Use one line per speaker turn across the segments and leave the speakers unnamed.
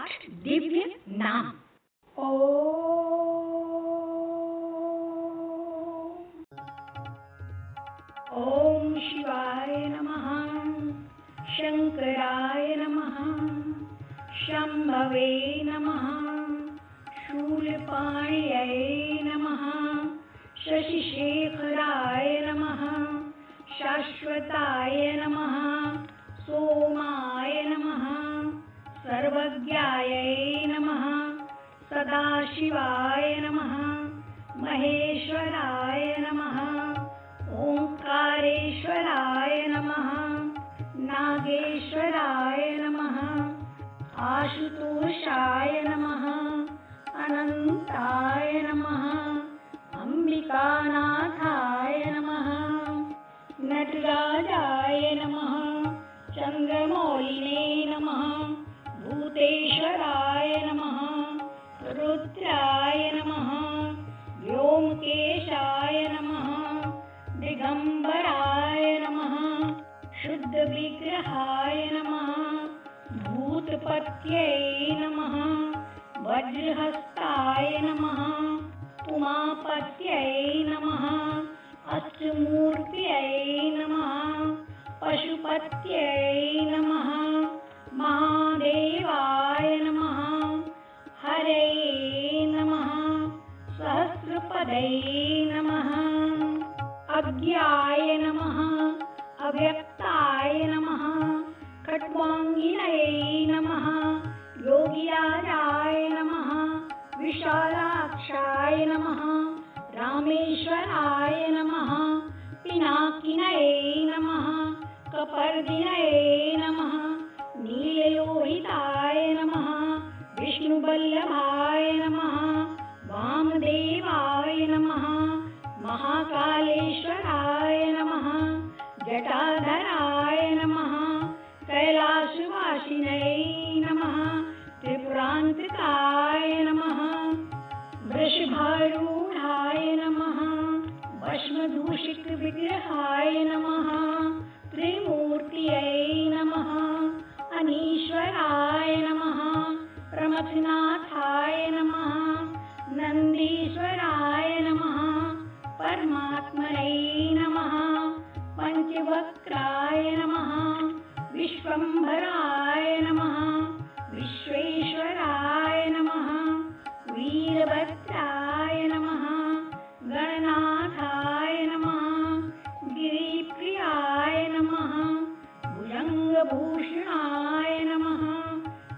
8 दिव्य नाम। ओम शिवाय नमः, शंकराय नमः, शंभवे नमः, शूलपाणये नमः, शशिशेखराय नमः, शाश्वताय नमः, सोमाय नमः, सर्वज्ञाय नमः, सदाशिवाय नमः, महेश्वराय नमः, ओंकारेश्वराय नमः, नागेश्वराय नमः, आशुतोषाय नमः, अनंताय नमः, अंबिकानाथाय नमः, नटराजाय नमः, चंद्रमौलिने नमः, भूतेश्वराय नमः, रुद्राय नमः, व्योमकेशाय नमः, दिगंबराय नमः, शुद्ध विग्रहाय नमः, भूतपत्ये नमः, वज्रहस्ताय नमः, उमापत्ये नमः, अष्टमूर्तये नमः, पशुपत्ये नमः, महादेवाय नमः, हरये नमः, सहस्रपदये नमः, अज्ञाय नमः, अव्यक्ताय नमः, खट्वांगिनये नमः, योगिराजाय नमः, विशालाक्षाय नमः, रामेश्वराय नमः, पिनाकिनये नमः, कपर्दिनये नमः, नीललोहिताय नमः, विष्णुवल्लभाय नमः, वामदेवाय नमः, महाकालेश्वराय नमः, जटाधराय नमः, कैलासवासिने नमः, त्रिपुरांतकाय नमः, वृषभारूढाय नमः, भस्मदूषित विग्रहाय नमः, त्रिमूर्तये नमः, अनीश्वराय नमः, प्रमथनाथाय नमः, नंदीश्वराय नमः, परमात्मने नमः, पंचवक्त्राय नमः, विश्वंभराय नमः, विश्वेश्वराय नमः, वीरभद्राय नमः, गणनाथाय नमः, गिरिप्रियाय नमः, भुजंगभूषणाय नमः,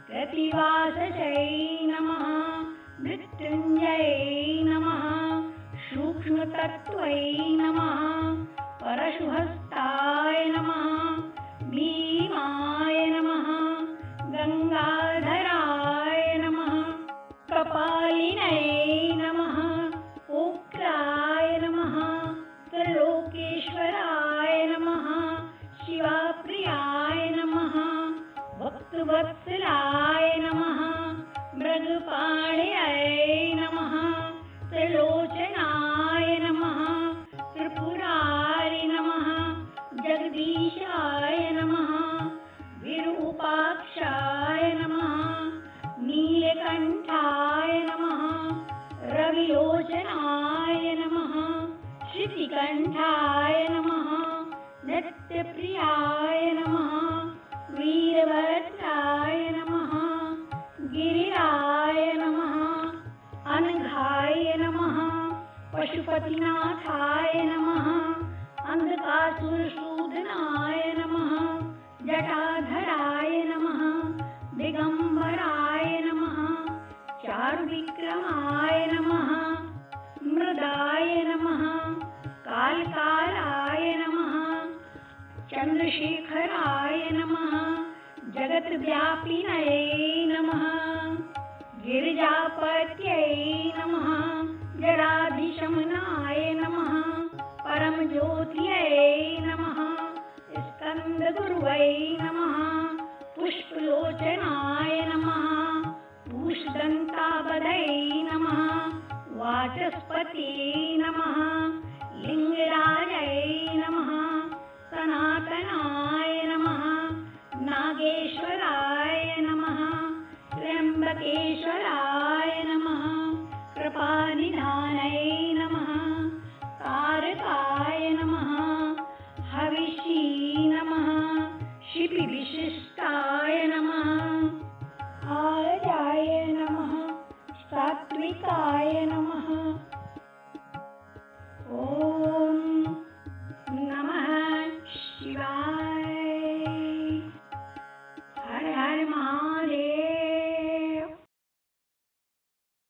प्रतिवासये नमः, मृत्युंजये नमः, सूक्ष्मतत्त्वे नमः, परशुहस्ताय नमः, भीमाय नमः, गंगाधराय नमः, कपालिनये नमः, उग्राय नमः, त्रिलोकेश्वराय नमः, शिवाप्रियाय नमः, भक्तवत्सलाय नमः, मृगपाणये नमः, त्रिलोचनाय नमः, त्रिपुरारि नमः, जगदीशाय नमः, विरूपाक्षाय नमः, नीलकंठाय नमः, रविलोचनाय नमः, श्रुतिकंठाय नमः, नित्यप्रियाय नमः, वीरभद्राय नमः, गिरिराय नमः, अनघाय नमः, पशुपतिनाथाय नमः, अंधकासुरसूदनाय नमः, जटाधराय नमः, दिगंबराय नमः, चारुविक्रमाय नमः, मृदाय नमः, कालकालाय नमः, चंद्रशेखराय नमः, जगद्व्यापिनये नमः, गिरिजापत्ये नमः, जडाधिशमनाय नमः, परमज्योतिये नमः, स्कंदगुरुवे